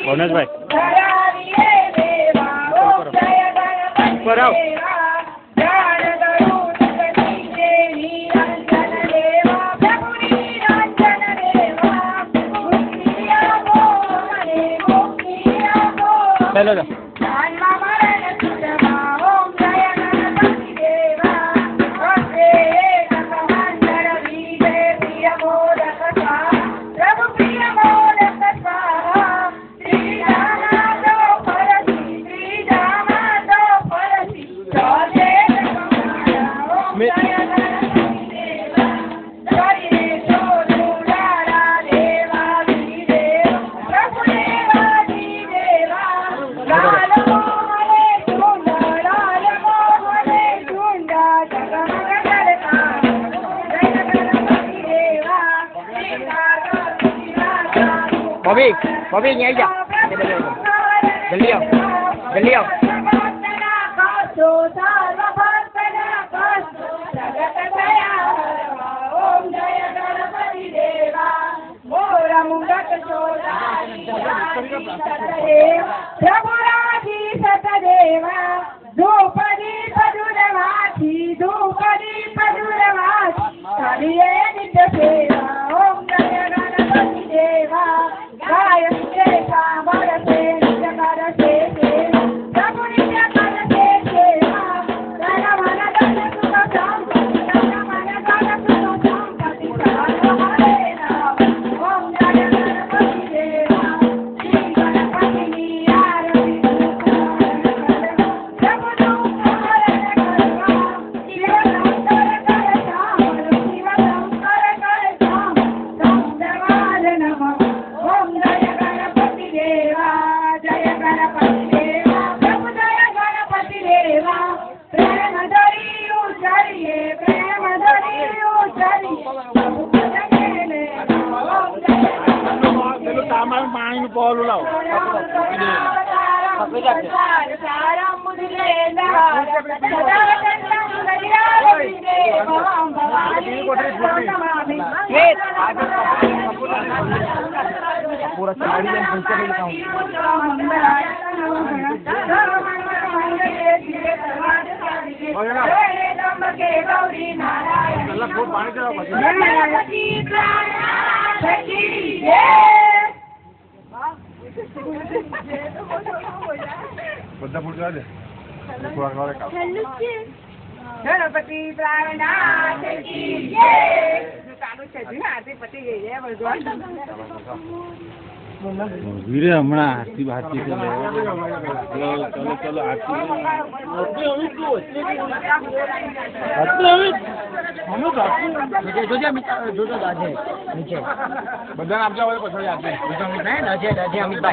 कौनस भाई ऊपर आओ। चलो बॉबी बॉबी यहीं जा जल्दी आओ जल्दी आओ। पानी में पॉल लाओ पूरा साड़ी में घुस के दिखाऊं अल्लाह खूब पानी चलाओ बद्दा फुट जा दे थोड़ा थोड़ा का गणपति प्राणनाथ की जय चालू છે જી આરતી પતી ગઈ છે ભગવાન वीरे हमणा आरती बाती के ले चलो चलो आरती हम जो जो दाजे नीचे बदन आप जाओ पछड़ी आते नहीं दाजे दाजे अमित भाई